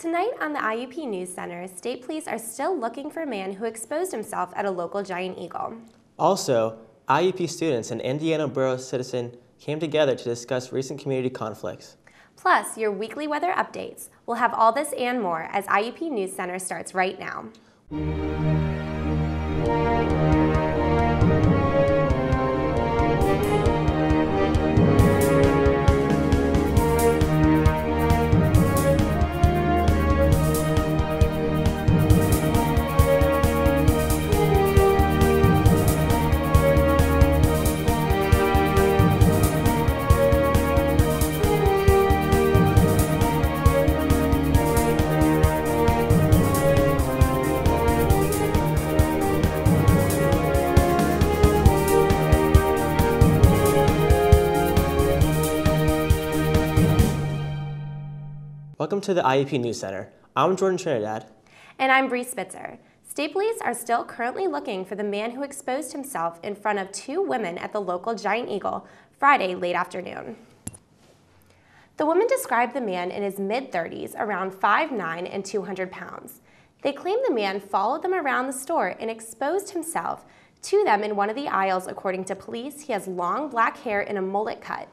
Tonight on the IUP Newscenter, state police are still looking for a man who exposed himself at a local giant eagle. Also, IUP students and Indiana borough citizen came together to discuss recent community conflicts. Plus, your weekly weather updates. We'll have all this and more as IUP Newscenter starts right now. Welcome to the IUP Newscenter. I'm Jordan Trinidad. And I'm Bree Spitzer. State police are still currently looking for the man who exposed himself in front of two women at the local Giant Eagle Friday late afternoon. The woman described the man in his mid-30s, around 5'9" and 200 pounds. They claim the man followed them around the store and exposed himself to them in one of the aisles. According to police, he has long black hair and a mullet cut.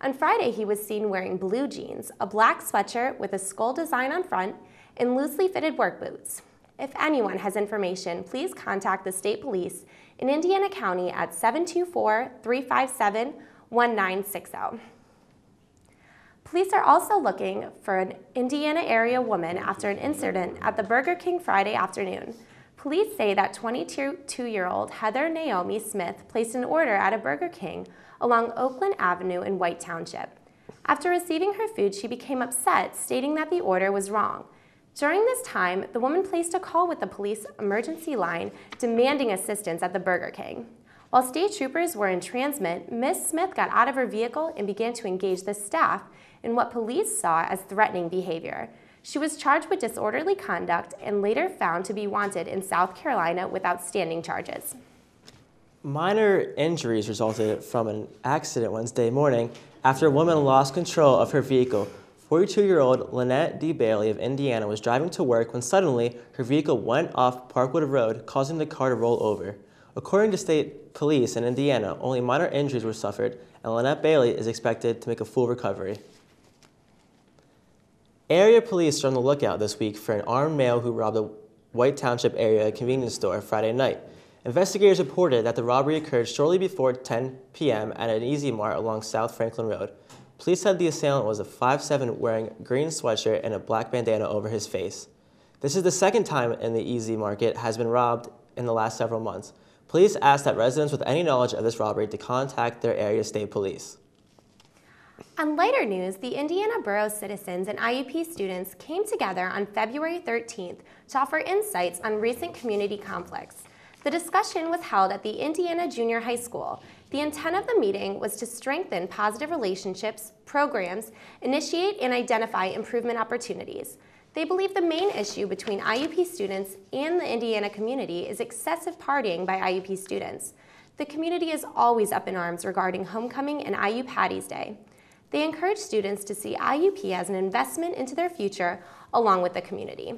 On Friday, he was seen wearing blue jeans, a black sweatshirt with a skull design on front, and loosely fitted work boots. If anyone has information, please contact the state police in Indiana County at 724-357-1960. Police are also looking for an Indiana area woman after an incident at the Burger King Friday afternoon. Police say that 22-year-old Heather Naomi Smith placed an order at a Burger King along Oakland Avenue in White Township. After receiving her food, she became upset, stating that the order was wrong. During this time, the woman placed a call with the police emergency line demanding assistance at the Burger King. While state troopers were in transit, Ms. Smith got out of her vehicle and began to engage the staff in what police saw as threatening behavior. She was charged with disorderly conduct and later found to be wanted in South Carolina with outstanding charges. Minor injuries resulted from an accident Wednesday morning after a woman lost control of her vehicle. 42-year-old Lynette D. Bailey of Indiana was driving to work when suddenly her vehicle went off Parkwood Road, causing the car to roll over. According to state police in Indiana, only minor injuries were suffered, and Lynette Bailey is expected to make a full recovery. Area police are on the lookout this week for an armed male who robbed a White Township area convenience store Friday night. Investigators reported that the robbery occurred shortly before 10 p.m. at an Easy Mart along South Franklin Road. Police said the assailant was a 5'7" wearing a green sweatshirt and a black bandana over his face. This is the second time in the Easy Market has been robbed in the last several months. Police asked that residents with any knowledge of this robbery to contact their area state police. On lighter news, the Indiana borough citizens and IUP students came together on February 13th to offer insights on recent community conflicts. The discussion was held at the Indiana Junior High School. The intent of the meeting was to strengthen positive relationships, programs, initiate and identify improvement opportunities. They believe the main issue between IUP students and the Indiana community is excessive partying by IUP students. The community is always up in arms regarding homecoming and IU Patty's Day. They encourage students to see IUP as an investment into their future along with the community.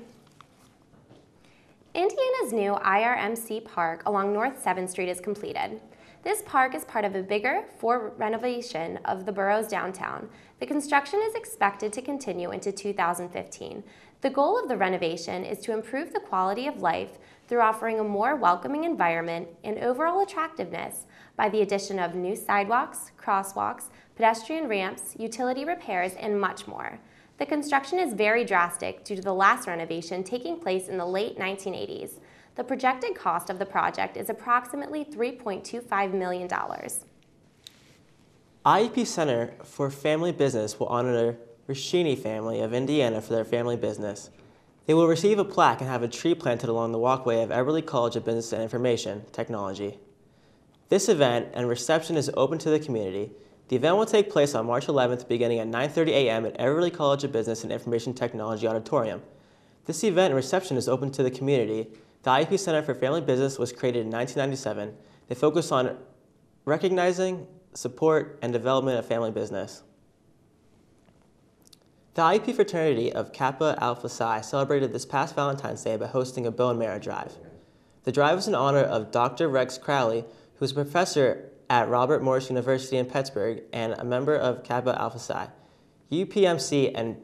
Indiana's new IRMC park along North 7th Street is completed. This park is part of a bigger renovation of the borough's downtown. The construction is expected to continue into 2015. The goal of the renovation is to improve the quality of life through offering a more welcoming environment and overall attractiveness by the addition of new sidewalks, crosswalks, pedestrian ramps, utility repairs, and much more. The construction is very drastic due to the last renovation taking place in the late 1980s. The projected cost of the project is approximately $3.25 million. IUP Center for Family Business will honor the Rashini family of Indiana for their family business. They will receive a plaque and have a tree planted along the walkway of Eberly College of Business and Information Technology. This event and reception is open to the community. The event will take place on March 11th beginning at 9:30 a.m. at Eberly College of Business and Information Technology Auditorium. This event and reception is open to the community. The IUP Center for Family Business was created in 1997. They focus on recognizing, support, and development of family business. The IUP fraternity of Kappa Alpha Psi celebrated this past Valentine's Day by hosting a bow and marrow drive. The drive was in honor of Dr. Rex Crowley, who is a professor at Robert Morris University in Pittsburgh and a member of Kappa Alpha Psi. UPMC and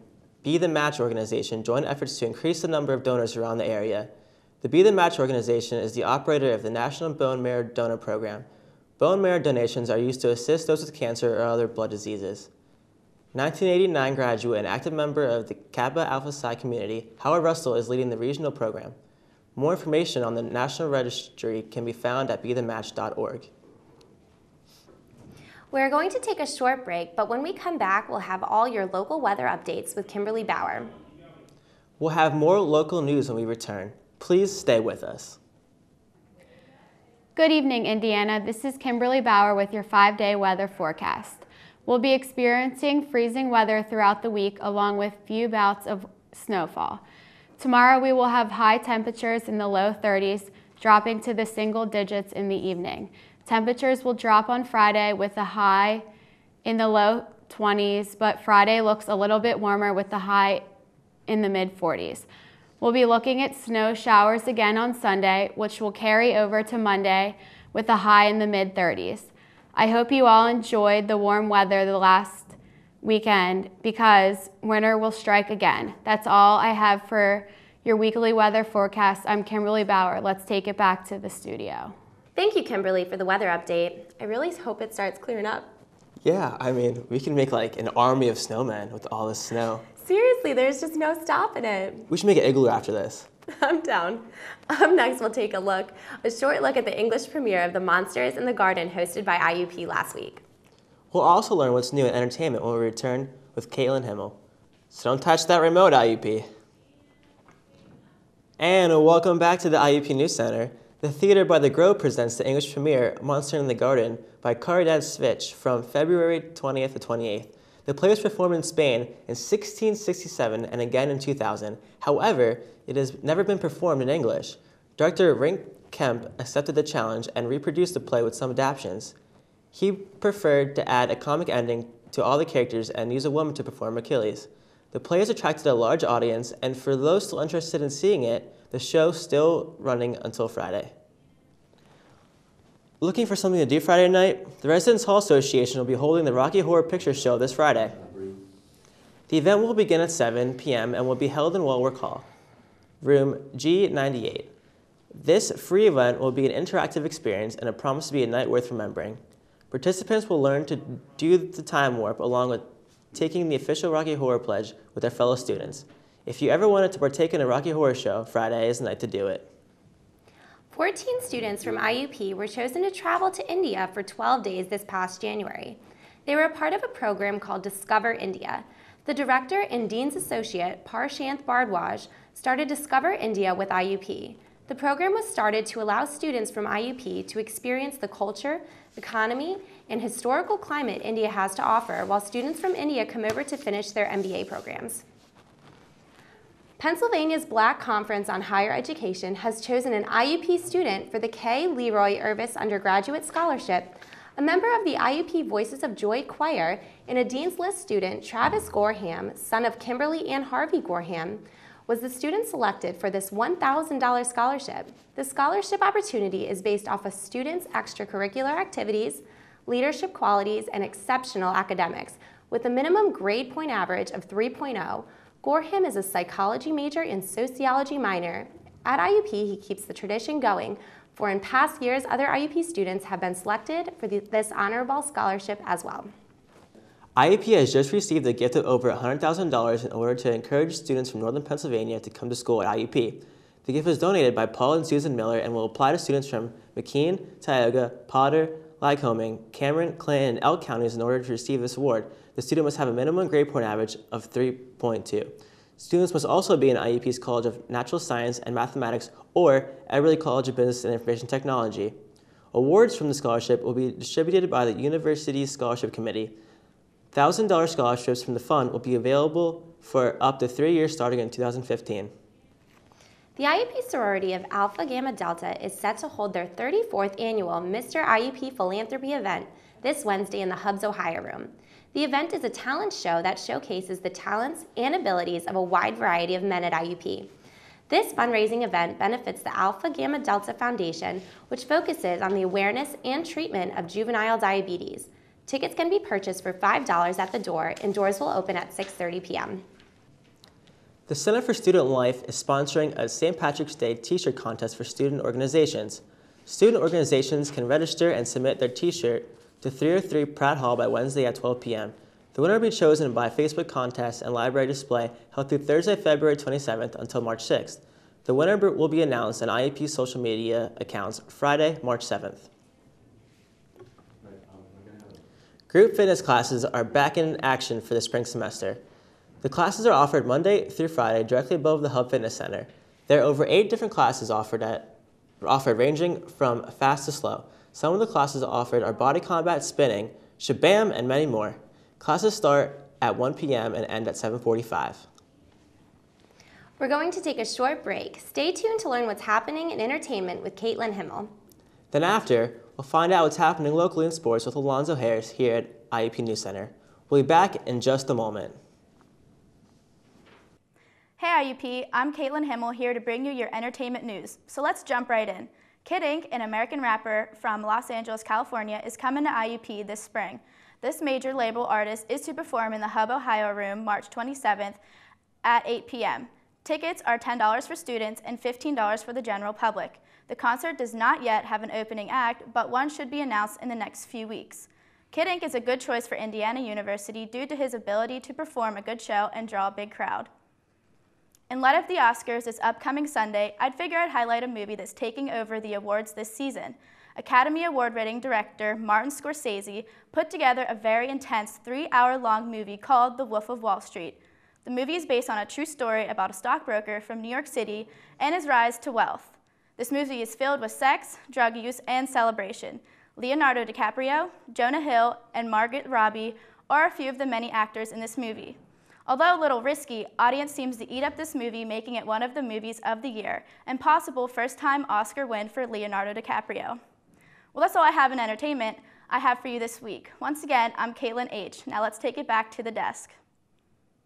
Be the Match organization joined efforts to increase the number of donors around the area. The Be the Match organization is the operator of the National Bone Marrow Donor Program. Bone marrow donations are used to assist those with cancer or other blood diseases. 1989 graduate and active member of the Kappa Alpha Psi community, Howard Russell is leading the regional program. More information on the national registry can be found at bethematch.org. We're going to take a short break, but when we come back, we'll have all your local weather updates with Kimberly Bauer. We'll have more local news when we return. Please stay with us. Good evening, Indiana. This is Kimberly Bauer with your 5-day weather forecast. We'll be experiencing freezing weather throughout the week along with few bouts of snowfall. Tomorrow we will have high temperatures in the low 30s, dropping to the single digits in the evening. Temperatures will drop on Friday with a high in the low 20s, but Friday looks a little bit warmer with the high in the mid 40s. We'll be looking at snow showers again on Sunday, which will carry over to Monday with a high in the mid 30s. I hope you all enjoyed the warm weather the last weekend because winter will strike again. That's all I have for your weekly weather forecast. I'm Kimberly Bauer. Let's take it back to the studio. Thank you, Kimberly, for the weather update. I really hope it starts clearing up. Yeah, I mean, we can make like an army of snowmen with all this snow. Seriously, there's just no stopping it. We should make an igloo after this. I'm down. Up next, we'll take a short look at the English premiere of The Monsters in the Garden hosted by IUP last week. We'll also learn what's new in entertainment when we return with Caitlin Himmel. So don't touch that remote, IUP. And welcome back to the IUP Newscenter. The Theater by the Grove presents the English premiere, Monster in the Garden, by Caridad Svich from February 20th to 28th. The play was performed in Spain in 1667 and again in 2000. However, it has never been performed in English. Director Rink Kemp accepted the challenge and reproduced the play with some adaptations. He preferred to add a comic ending to all the characters and use a woman to perform Achilles. The play has attracted a large audience, and for those still interested in seeing it, the show's still running until Friday. Looking for something to do Friday night? The Residence Hall Association will be holding the Rocky Horror Picture Show this Friday. The event will begin at 7 p.m. and will be held in Wellwork Hall, room G98. This free event will be an interactive experience and a promise to be a night worth remembering. Participants will learn to do the time warp along with taking the official Rocky Horror Pledge with their fellow students. If you ever wanted to partake in a Rocky Horror Show, Friday is the night to do it. 14 students from IUP were chosen to travel to India for 12 days this past January. They were a part of a program called Discover India. The director and dean's associate, Parshanth Bardwaj, started Discover India with IUP. The program was started to allow students from IUP to experience the culture, economy, and historical climate India has to offer, while students from India come over to finish their MBA programs. Pennsylvania's Black Conference on Higher Education has chosen an IUP student for the K. Leroy Irvis Undergraduate Scholarship. A member of the IUP Voices of Joy Choir and a Dean's List student, Travis Gorham, son of Kimberly and Harvey Gorham, was the student selected for this $1,000 scholarship. The scholarship opportunity is based off a student's extracurricular activities, leadership qualities, and exceptional academics, with a minimum grade point average of 3.0. Gorham is a psychology major and sociology minor. At IUP, he keeps the tradition going, for in past years, other IUP students have been selected for this honorable scholarship as well. IUP has just received a gift of over $100,000 in order to encourage students from Northern Pennsylvania to come to school at IUP. The gift was donated by Paul and Susan Miller and will apply to students from McKean, Tioga, Potter, Lycoming, Cameron, Clinton, and Elk counties in order to receive this award. The student must have a minimum grade point average of 3.2. Students must also be in IUP's College of Natural Science and Mathematics or Eberly College of Business and Information Technology. Awards from the scholarship will be distributed by the university's scholarship committee. $1,000 scholarships from the fund will be available for up to 3 years starting in 2015. The IUP sorority of Alpha Gamma Delta is set to hold their 34th annual Mr. IUP Philanthropy event this Wednesday in the Hubs, Ohio room. The event is a talent show that showcases the talents and abilities of a wide variety of men at IUP. This fundraising event benefits the Alpha Gamma Delta Foundation, which focuses on the awareness and treatment of juvenile diabetes. Tickets can be purchased for $5 at the door, and doors will open at 6:30 p.m. The Center for Student Life is sponsoring a St. Patrick's Day t-shirt contest for student organizations. Student organizations can register and submit their t-shirt to 303 Pratt Hall by Wednesday at 12 p.m. The winner will be chosen by Facebook contest and library display held through Thursday, February 27th until March 6th. The winner will be announced on IUP's social media accounts Friday, March 7th. Group fitness classes are back in action for the spring semester. The classes are offered Monday through Friday directly above the Hub Fitness Center. There are over 8 different classes offered ranging from fast to slow. Some of the classes offered are body combat, spinning, shabam, and many more. Classes start at 1 p.m. and end at 7:45. We're going to take a short break. Stay tuned to learn what's happening in entertainment with Caitlin Himmel. Then after, we'll find out what's happening locally in sports with Alonzo Harris here at IUP Newscenter. We'll be back in just a moment. Hey IUP, I'm Caitlin Himmel here to bring you your entertainment news. So let's jump right in. Kid Ink, an American rapper from Los Angeles, California, is coming to IUP this spring. This major label artist is to perform in the Hub Ohio Room March 27th at 8 p.m. Tickets are $10 for students and $15 for the general public. The concert does not yet have an opening act, but one should be announced in the next few weeks. Kid Ink is a good choice for Indiana University due to his ability to perform a good show and draw a big crowd. In light of the Oscars this upcoming Sunday, I'd figure I'd highlight a movie that's taking over the awards this season. Academy Award-winning director Martin Scorsese put together a very intense 3-hour-long movie called The Wolf of Wall Street. The movie is based on a true story about a stockbroker from New York City and his rise to wealth. This movie is filled with sex, drug use, and celebration. Leonardo DiCaprio, Jonah Hill, and Margot Robbie are a few of the many actors in this movie. Although a little risky, audience seems to eat up this movie, making it one of the movies of the year, and possible first-time Oscar win for Leonardo DiCaprio. Well, that's all I have in entertainment I have for you this week. Once again, I'm Caitlin H. Now let's take it back to the desk.